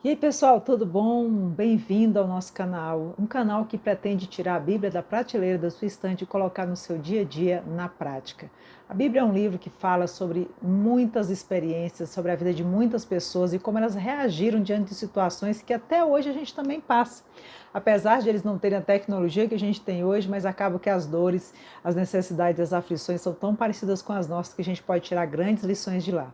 E aí pessoal, tudo bom? Bem-vindo ao nosso canal, um canal que pretende tirar a Bíblia da prateleira da sua estante e colocar no seu dia a dia na prática. A Bíblia é um livro que fala sobre muitas experiências, sobre a vida de muitas pessoas e como elas reagiram diante de situações que até hoje a gente também passa. Apesar de eles não terem a tecnologia que a gente tem hoje, mas acaba que as dores, as necessidades, as aflições são tão parecidas com as nossas que a gente pode tirar grandes lições de lá.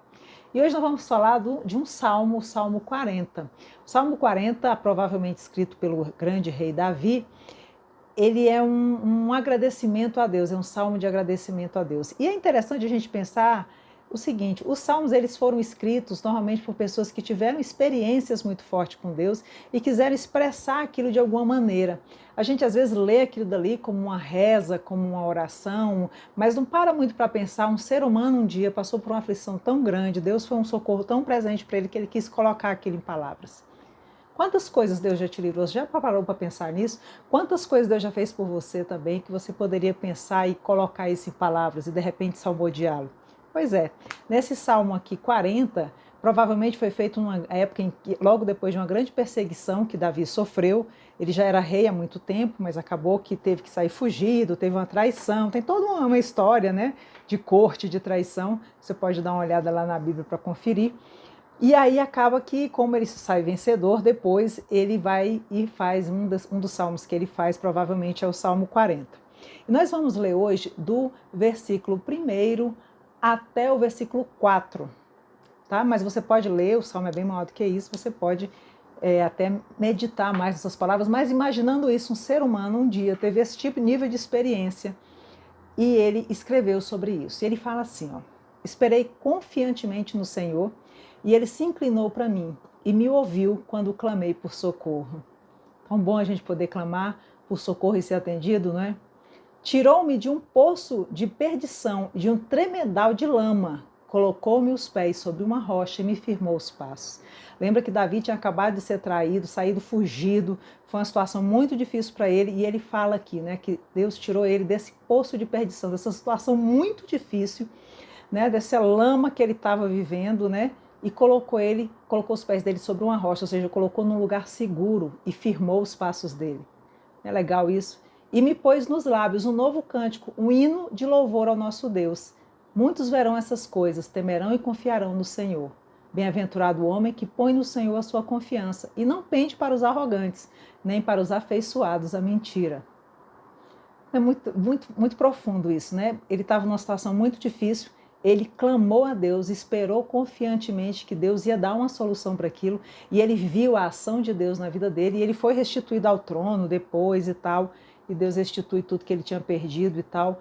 E hoje nós vamos falar de um salmo, o Salmo 40. O Salmo 40, provavelmente escrito pelo grande rei Davi, ele é um agradecimento a Deus, é um salmo de agradecimento a Deus. E é interessante a gente pensar o seguinte: os salmos eles foram escritos normalmente por pessoas que tiveram experiências muito fortes com Deus e quiseram expressar aquilo de alguma maneira. A gente às vezes lê aquilo dali como uma reza, como uma oração, mas não para muito para pensar. Um ser humano um dia passou por uma aflição tão grande, Deus foi um socorro tão presente para ele que ele quis colocar aquilo em palavras. Quantas coisas Deus já te livrou? Você já parou para pensar nisso? Quantas coisas Deus já fez por você também que você poderia pensar e colocar isso em palavras e de repente salmodiá-lo? Pois é, nesse salmo aqui 40, provavelmente foi feito numa época em que, logo depois de uma grande perseguição que Davi sofreu. Ele já era rei há muito tempo, mas acabou que teve que sair fugido, teve uma traição, tem toda uma história, né, de corte, de traição. Você pode dar uma olhada lá na Bíblia para conferir. E aí acaba que, como ele sai vencedor, depois ele vai e faz um dos salmos que ele faz, provavelmente é o Salmo 40. E nós vamos ler hoje do versículo 1 até o versículo 4, tá? Mas você pode ler, o salmo é bem maior do que isso, você pode até meditar mais nessas palavras, mas imaginando isso, um ser humano um dia teve esse tipo de nível de experiência e ele escreveu sobre isso. E ele fala assim, ó: esperei confiantemente no Senhor, e ele se inclinou para mim e me ouviu quando clamei por socorro. Tão bom a gente poder clamar por socorro e ser atendido, não é? Tirou-me de um poço de perdição, de um tremedal de lama. Colocou-me os pés sobre uma rocha e me firmou os passos. Lembra que Davi tinha acabado de ser traído, saído fugido. Foi uma situação muito difícil para ele. E ele fala aqui, né, que Deus tirou ele desse poço de perdição, dessa situação muito difícil, né, dessa lama que ele estava vivendo, né? E colocou os pés dele sobre uma rocha, ou seja, colocou num lugar seguro e firmou os passos dele. É legal isso? E me pôs nos lábios um novo cântico, um hino de louvor ao nosso Deus. Muitos verão essas coisas, temerão e confiarão no Senhor. Bem-aventurado o homem que põe no Senhor a sua confiança e não pende para os arrogantes, nem para os afeiçoados à mentira. É muito profundo isso, né? Ele estava numa situação muito difícil. Ele clamou a Deus, esperou confiantemente que Deus ia dar uma solução para aquilo, e ele viu a ação de Deus na vida dele, e ele foi restituído ao trono depois e tal, e Deus restitui tudo que ele tinha perdido e tal.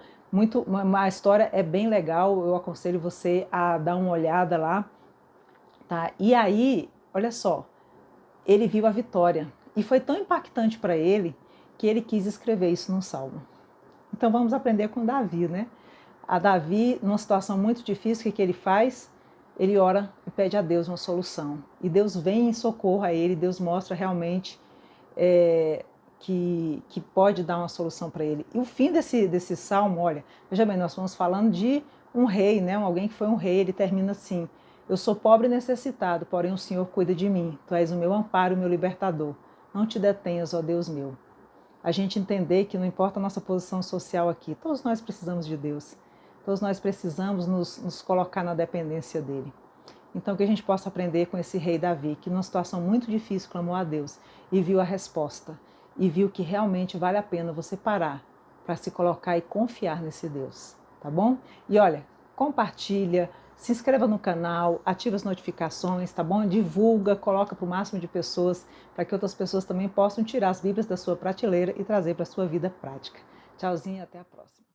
A história é bem legal, eu aconselho você a dar uma olhada lá, tá? E aí, olha só, ele viu a vitória, e foi tão impactante para ele que ele quis escrever isso num salmo. Então vamos aprender com Davi, né? A Davi, numa situação muito difícil, o que ele faz? Ele ora e pede a Deus uma solução. E Deus vem em socorro a ele, Deus mostra realmente que pode dar uma solução para ele. E o fim desse salmo, olha, veja bem, nós estamos falando de um rei, né? Alguém que foi um rei, ele termina assim: eu sou pobre e necessitado, porém o Senhor cuida de mim. Tu és o meu amparo, o meu libertador. Não te detenhas, ó Deus meu. A gente entender que não importa a nossa posição social aqui, todos nós precisamos de Deus. Todos nós precisamos nos colocar na dependência dele. Então que a gente possa aprender com esse rei Davi, que numa situação muito difícil clamou a Deus e viu a resposta. E viu que realmente vale a pena você parar para se colocar e confiar nesse Deus. Tá bom? E olha, compartilha, se inscreva no canal, ativa as notificações, tá bom? Divulga, coloca para o máximo de pessoas, para que outras pessoas também possam tirar as Bíblias da sua prateleira e trazer para a sua vida prática. Tchauzinho, até a próxima.